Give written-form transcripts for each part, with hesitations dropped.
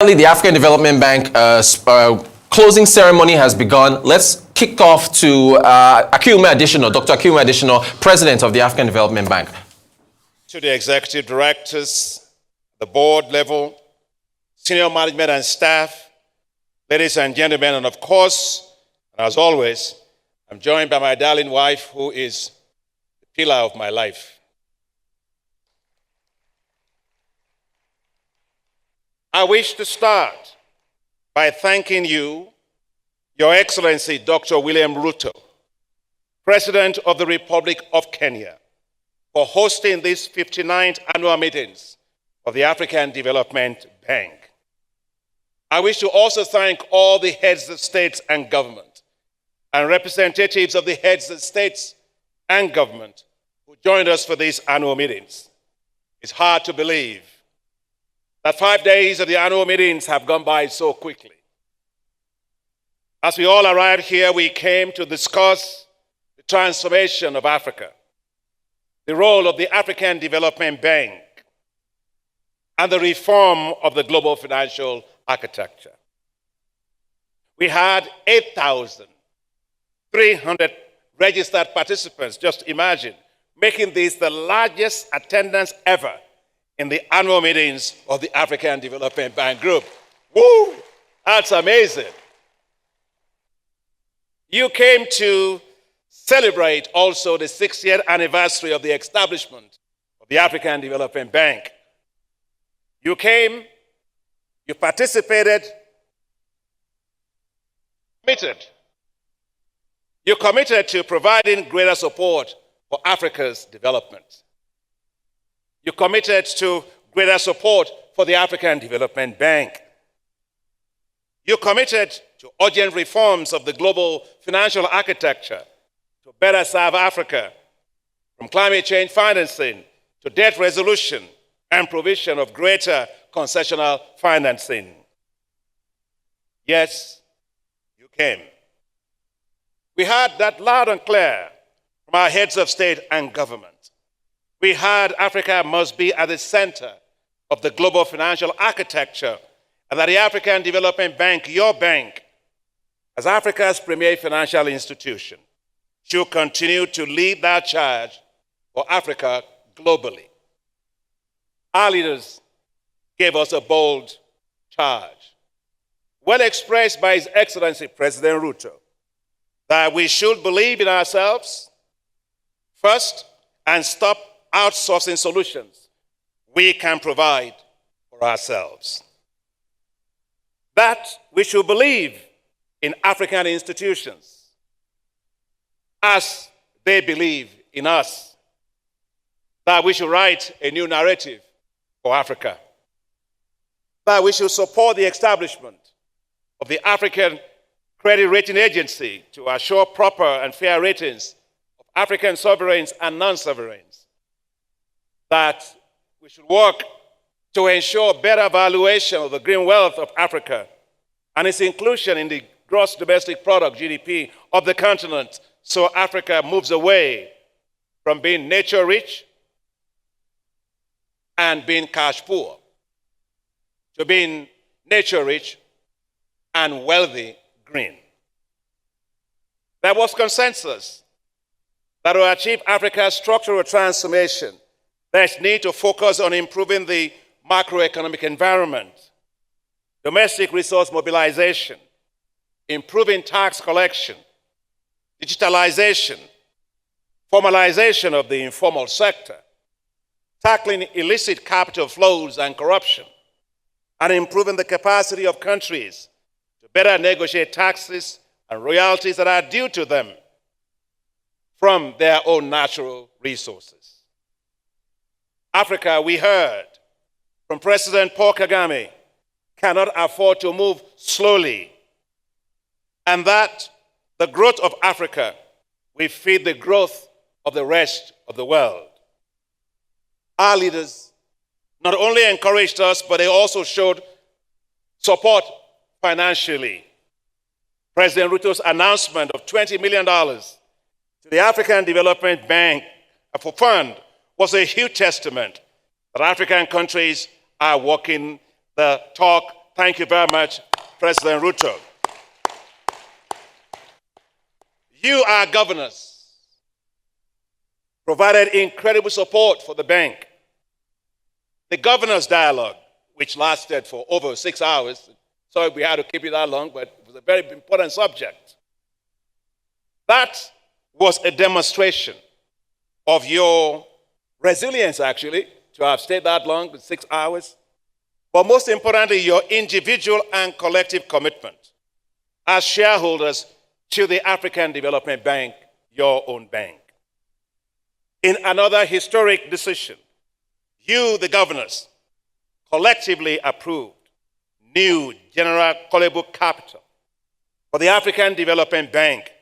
The African Development Bank closing ceremony has begun. Let's kick off to Akiume Additional, Dr. Akiume Additional, President of the African Development Bank. To the executive directors, the board level, senior management and staff, ladies and gentlemen, and of course, as always, I'm joined by my darling wife, who is the pillar of my life. I wish to start by thanking you, Your Excellency Dr. William Ruto, President of the Republic of Kenya, for hosting these 59th annual meetings of the African Development Bank. I wish to also thank all the heads of states and government and representatives of the heads of states and government who joined us for these annual meetings. It's hard to believe that 5 days of the annual meetings have gone by so quickly. As we all arrived here, we came to discuss the transformation of Africa, the role of the African Development Bank, and the reform of the global financial architecture. We had 8,300 registered participants, just imagine, making this the largest attendance ever in the annual meetings of the African Development Bank Group. Woo! That's amazing. You came to celebrate also the 60th anniversary of the establishment of the African Development Bank. You came, you participated, you committed to providing greater support for Africa's development. You committed to greater support for the African Development Bank. You committed to urgent reforms of the global financial architecture to better serve Africa, from climate change financing to debt resolution and provision of greater concessional financing. Yes, you came. We heard that loud and clear from our heads of state and government. We heard Africa must be at the center of the global financial architecture, and that the African Development Bank, your bank, as Africa's premier financial institution, should continue to lead that charge for Africa globally. Our leaders gave us a bold charge, well expressed by His Excellency President Ruto, that we should believe in ourselves first and stop outsourcing solutions we can provide for ourselves. That we should believe in African institutions as they believe in us. That we should write a new narrative for Africa. That we should support the establishment of the African Credit Rating Agency to assure proper and fair ratings of African sovereigns and non-sovereigns. That we should work to ensure better valuation of the green wealth of Africa and its inclusion in the gross domestic product, GDP, of the continent, so Africa moves away from being nature rich and being cash poor to being nature rich and wealthy green. There was consensus that to achieve Africa's structural transformation, there's need to focus on improving the macroeconomic environment, domestic resource mobilization, improving tax collection, digitalization, formalization of the informal sector, tackling illicit capital flows and corruption, and improving the capacity of countries to better negotiate taxes and royalties that are due to them from their own natural resources. Africa, we heard from President Paul Kagame, cannot afford to move slowly, and that the growth of Africa will feed the growth of the rest of the world. Our leaders not only encouraged us, but they also showed support financially. President Ruto's announcement of $20 million to the African Development Bank for fund was a huge testament that African countries are walking the talk Thank you very much, President Ruto. You, our governors, provided incredible support for the bank. The governors' dialogue, which lasted for over 6 hours, sorry we had to keep it that long, but it was a very important subject. That was a demonstration of your resilience, actually, to have stayed that long, 6 hours. But most importantly, your individual and collective commitment as shareholders to the African Development Bank, your own bank. In another historic decision, you, the governors, collectively approved new general callable capital for the African Development Bank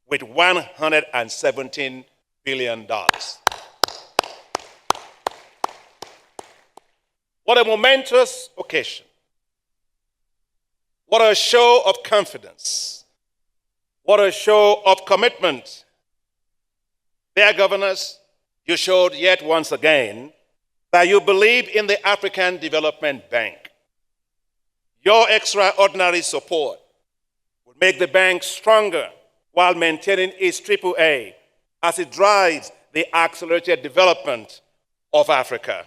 with $117 billion. What a momentous occasion. What a show of confidence. What a show of commitment. Dear governors, you showed yet once again that you believe in the African Development Bank. Your extraordinary support will make the bank stronger while maintaining its AAA as it drives the accelerated development of Africa.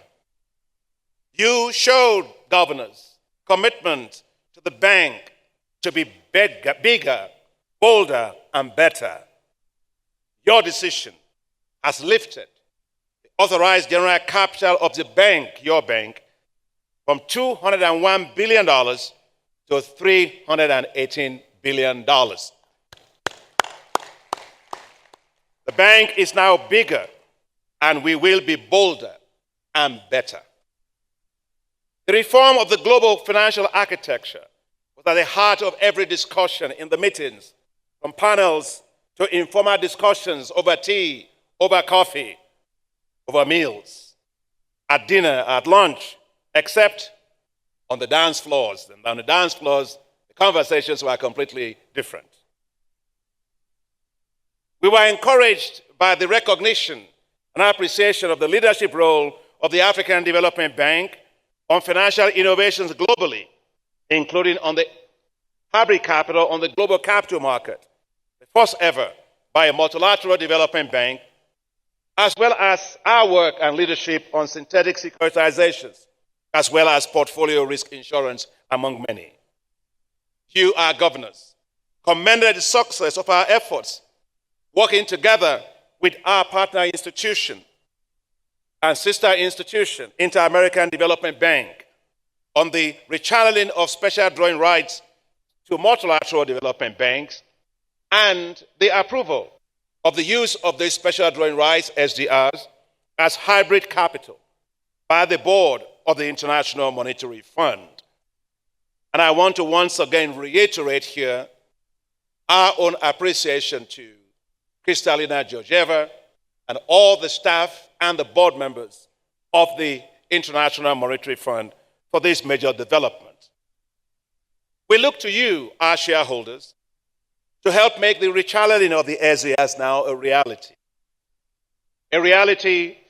You showed, governors, commitment to the bank to be bigger, bolder, and better. Your decision has lifted the authorized general capital of the bank, your bank, from $201 billion to $318 billion. The bank is now bigger, and we will be bolder and better. The reform of the global financial architecture was at the heart of every discussion in the meetings, from panels to informal discussions over tea, over coffee, over meals, at dinner, at lunch, except on the dance floors. And on the dance floors, the conversations were completely different. We were encouraged by the recognition and appreciation of the leadership role of the African Development Bank on financial innovations globally, including on the hybrid capital on the global capital market, the first ever by a multilateral development bank, as well as our work and leadership on synthetic securitizations, as well as portfolio risk insurance, among many. You, our governors, commended the success of our efforts, working together with our partner institution and sister institution, Inter-American Development Bank, on the rechanneling of special drawing rights to multilateral development banks and the approval of the use of these special drawing rights, SDRs, as hybrid capital by the board of the International Monetary Fund. And I want to once again reiterate here our own appreciation to Kristalina Georgieva and all the staff and the board members of the International Monetary Fund for this major development. We look to you, our shareholders, to help make the rechanneling of the SDRs now a reality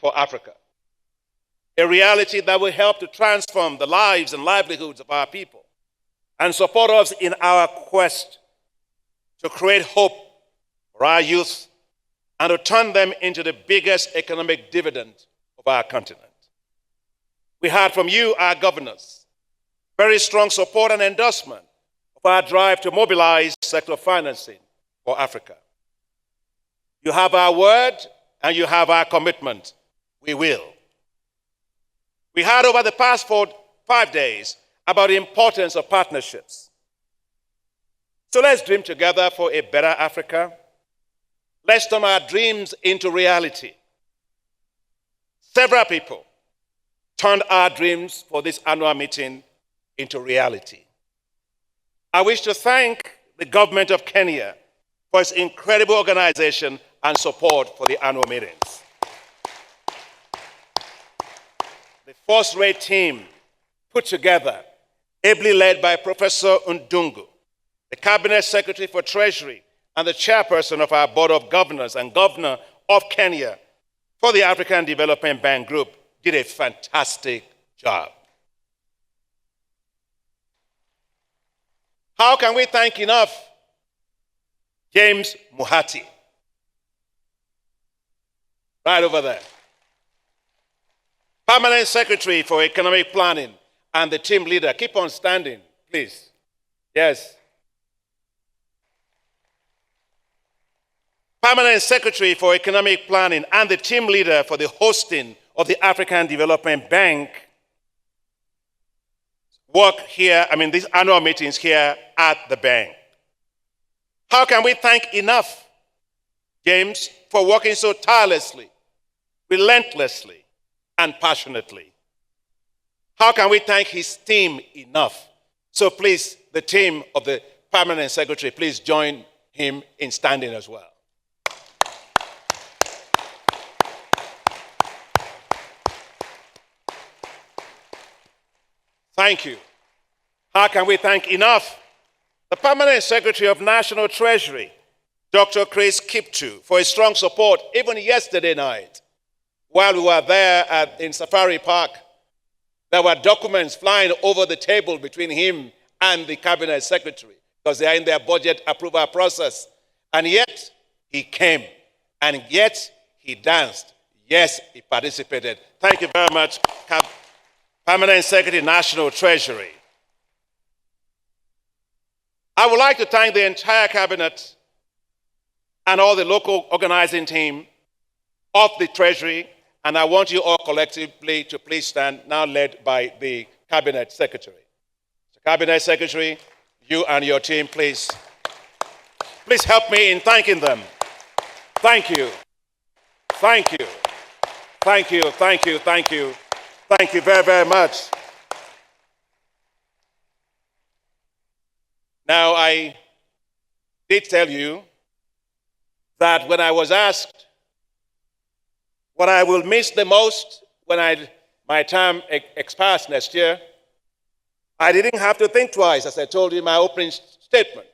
for Africa, a reality that will help to transform the lives and livelihoods of our people and support us in our quest to create hope for our youth and to turn them into the biggest economic dividend of our continent. We heard from you, our governors, very strong support and endorsement of our drive to mobilize sector financing for Africa. You have our word and you have our commitment. We will. We heard over the past 5 days about the importance of partnerships. So let's dream together for a better Africa. Let's turn our dreams into reality. Several people turned our dreams for this annual meeting into reality. I wish to thank the government of Kenya for its incredible organization and support for the annual meetings. The first-rate team put together, ably led by Professor Ndungu, the Cabinet Secretary for Treasury and the chairperson of our Board of Governors and Governor of Kenya for the African Development Bank Group, did a fantastic job. How can we thank enough James Muhati? Right over there. Permanent Secretary for Economic Planning and the team leader. Keep on standing, please. Yes. Permanent Secretary for Economic Planning and the team leader for the hosting of the African Development Bank these annual meetings here at the bank. How can we thank enough James for working so tirelessly, relentlessly, and passionately? How can we thank his team enough? So please, the team of the Permanent Secretary, please join him in standing as well. Thank you. How can we thank enough the Permanent Secretary of National Treasury, Dr. Chris Kiptu, for his strong support even yesterday night while we were there in Safari Park. There were documents flying over the table between him and the Cabinet Secretary because they are in their budget approval process. And yet, he came. And yet, he danced. Yes, he participated. Thank you very much, Permanent Secretary, National Treasury. I would like to thank the entire Cabinet and all the local organizing team of the Treasury, and I want you all collectively to please stand, now led by the Cabinet Secretary. So Cabinet Secretary, you and your team, please help me in thanking them. Thank you. Thank you. Thank you. Thank you. Thank you. Thank you very, very much. Now, I did tell you that when I was asked what I will miss the most when my term expires next year, I didn't have to think twice, as I told you in my opening statement.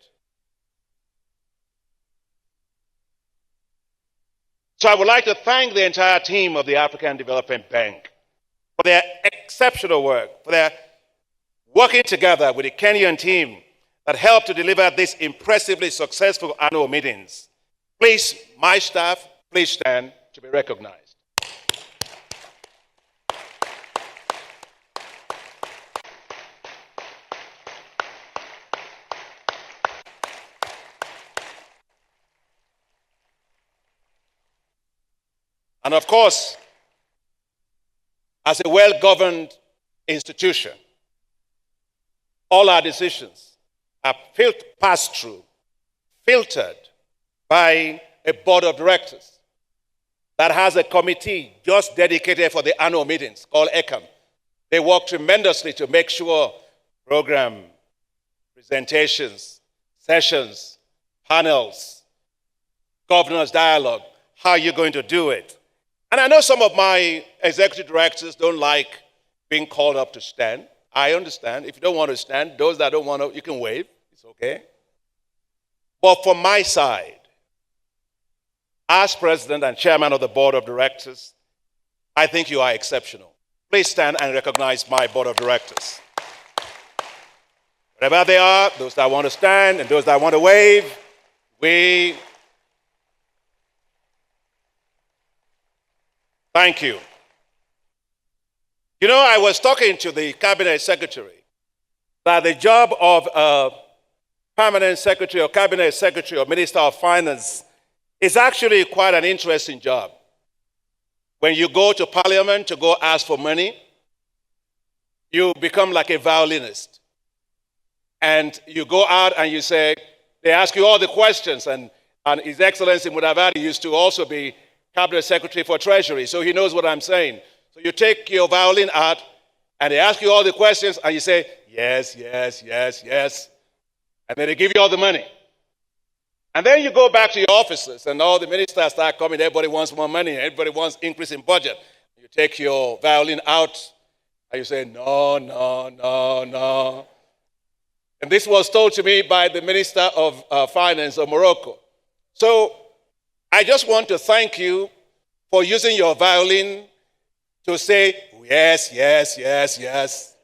So I would like to thank the entire team of the African Development Bank for their exceptional work, for their working together with the Kenyan team that helped to deliver these impressively successful annual meetings. Please, my staff, please stand to be recognized. And of course, as a well-governed institution, all our decisions are passed through, filtered by a board of directors that has a committee just dedicated for the annual meetings called ECAM. They work tremendously to make sure program, presentations, sessions, panels, governors' dialogue, how you're going to do it. And I know some of my executive directors don't like being called up to stand. I understand. If you don't want to stand, those that don't want to, you can wave. It's okay. But from my side, as president and chairman of the board of directors, I think you are exceptional. Please stand and recognize my board of directors. Wherever they are, those that want to stand and those that want to wave, thank you. You know, I was talking to the Cabinet Secretary that the job of a Permanent Secretary or Cabinet Secretary or Minister of Finance is actually quite an interesting job. When you go to Parliament to go ask for money, you become like a violinist. And you go out and you say, they ask you all the questions, and His Excellency Mudavadi used to also be Cabinet Secretary for Treasury, so he knows what I'm saying. So you take your violin out, and they ask you all the questions, and you say, yes, yes, yes, yes. And then they give you all the money. And then you go back to your offices, and all the ministers start coming. Everybody wants more money. Everybody wants increase in budget. You take your violin out, and you say, no, no, no, no. And this was told to me by the Minister of Finance of Morocco. So I just want to thank you for using your violin to say, yes, yes, yes, yes.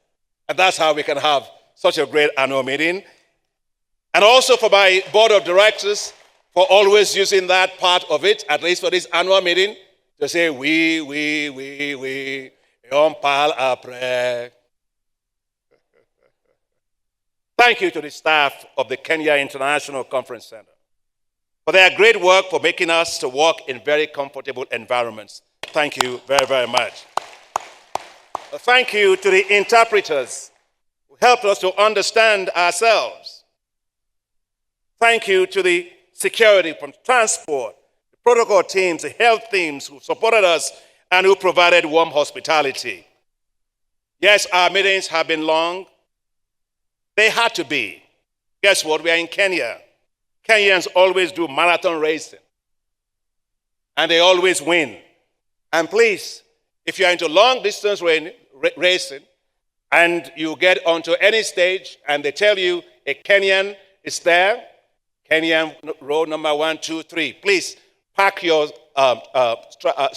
And that's how we can have such a great annual meeting. And also for my board of directors for always using that part of it, at least for this annual meeting, to say, we, on parle après. Thank you to the staff of the Kenya International Conference Center for their great work for making us to work in very comfortable environments. Thank you very, very much. Thank you to the interpreters who helped us to understand ourselves. Thank you to the security from transport, the protocol teams, the health teams who supported us and who provided warm hospitality. Yes, our meetings have been long. They had to be. Guess what? We are in Kenya. Kenyans always do marathon racing. And they always win. And please, if you're into long distance racing and you get onto any stage and they tell you a Kenyan is there, Kenyan row number 1, 2, 3, please pack your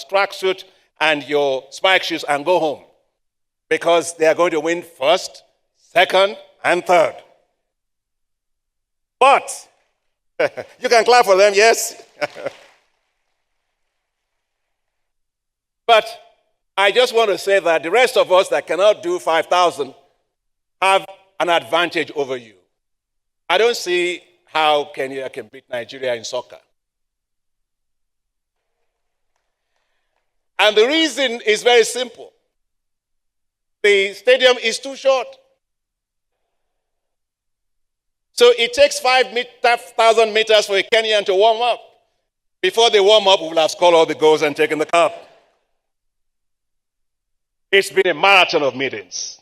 track suit and your spike shoes and go home. Because they are going to win first, second, and third. But, you can clap for them, yes? But I just want to say that the rest of us that cannot do 5,000 have an advantage over you. I don't see how Kenya can beat Nigeria in soccer. And the reason is very simple. The stadium is too short. So it takes 5,000 meters for a Kenyan to warm up. Before they warm up, we will have scored all the goals and taken the cup. It's been a marathon of meetings.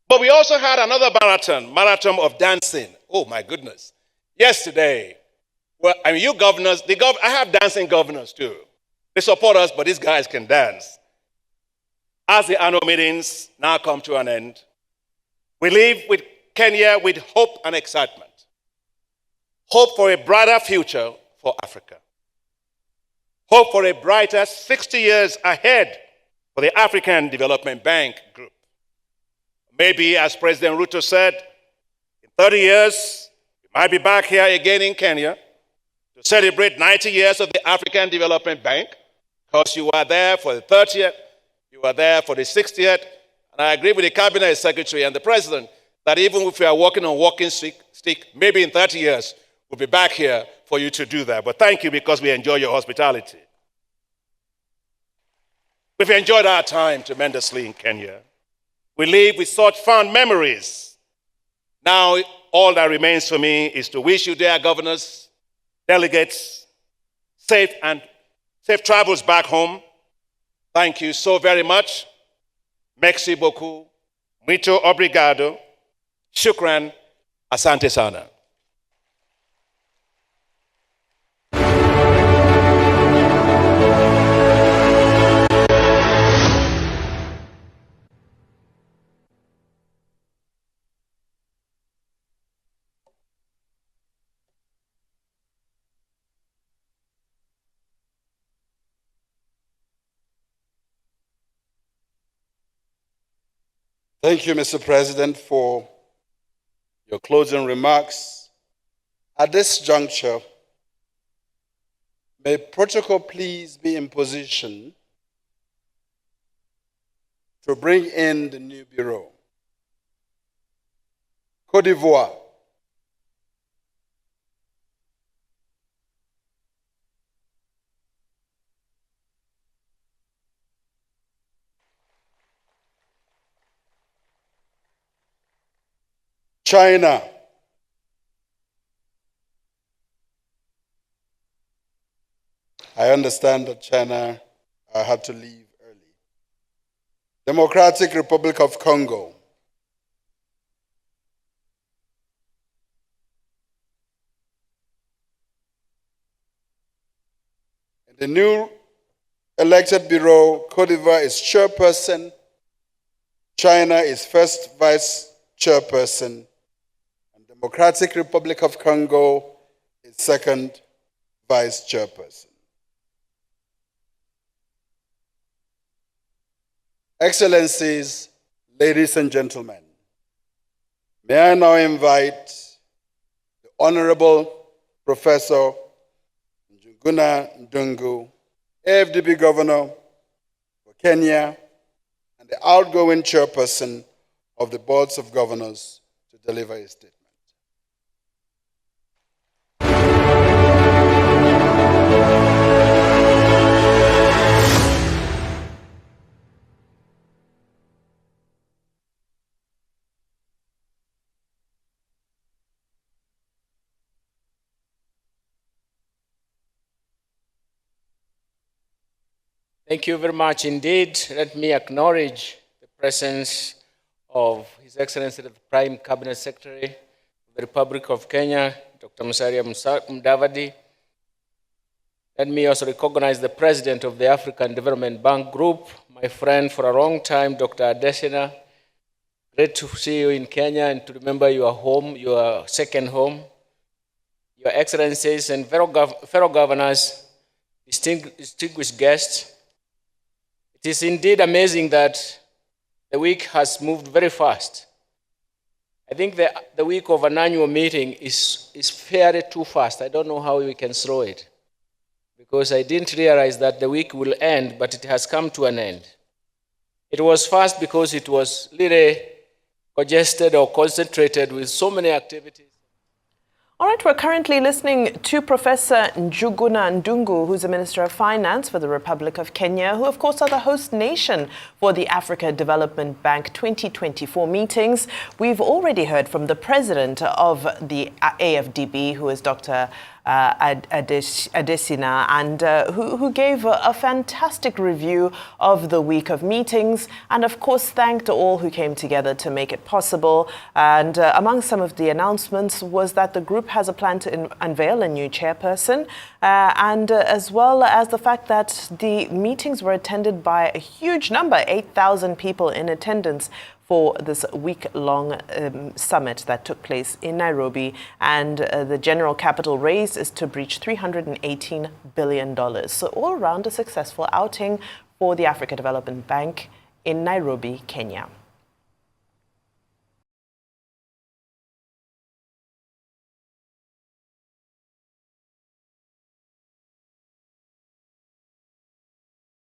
But we also had another marathon of dancing. Oh my goodness. Yesterday, well, I mean, you governors, I have dancing governors too. They support us, but these guys can dance. As the annual meetings now come to an end, we leave with Kenya with hope and excitement. Hope for a brighter future for Africa. Hope for a brighter 60 years ahead for the African Development Bank Group. Maybe, as President Ruto said, in 30 years, we might be back here again in Kenya to celebrate 90 years of the African Development Bank, because you were there for the 30th, you were there for the 60th, and I agree with the Cabinet Secretary and the President that even if we are walking on walking stick, maybe in 30 years, we'll be back here for you to do that. But thank you, because we enjoy your hospitality. We've enjoyed our time tremendously in Kenya. We live with such fond memories. Now, all that remains for me is to wish you, dear governors, delegates, safe travels back home. Thank you so very much. Merci beaucoup. Muito obrigado. Shukran. Asante sana. Thank you, Mr. President, for your closing remarks. At this juncture, may protocol please be in position to bring in the new bureau. Côte d'Ivoire. China. I understand that China had to leave early. Democratic Republic of Congo. In the new elected bureau, Côte d'Ivoire is chairperson, China is first vice chairperson, and Democratic Republic of Congo is second vice chairperson. Excellencies, ladies and gentlemen, may I now invite the Honorable Professor Njuguna Ndung'u, AFDB Governor for Kenya, and the outgoing chairperson of the Boards of Governors to deliver a statement. Thank you very much indeed. Let me acknowledge the presence of His Excellency the Prime Cabinet Secretary of the Republic of Kenya, Dr. Musalia Mudavadi. Let me also recognize the President of the African Development Bank Group, my friend for a long time, Dr. Adesina. Great to see you in Kenya and to remember your home, your second home. Your Excellencies and fellow governors, distinguished guests, it is indeed amazing that the week has moved very fast. I think the week of an annual meeting is fairly too fast. I don't know how we can slow it, because I didn't realize that the week will end, but it has come to an end. It was fast because it was really congested or concentrated with so many activities. All right, we're currently listening to Professor Njuguna Ndung'u, who's the Minister of Finance for the Republic of Kenya, who of course are the host nation for the Africa Development Bank 2024 meetings. We've already heard from the President of the AFDB, who is Dr. Adesina, and who gave a fantastic review of the week of meetings, and of course thanked all who came together to make it possible. And among some of the announcements was that the group has a plan to unveil a new chairperson, and as well as the fact that the meetings were attended by a huge number, 8,000 people in attendance for this week-long summit that took place in Nairobi. And the general capital raise is to breach $318 billion. So all around a successful outing for the Africa Development Bank in Nairobi, Kenya.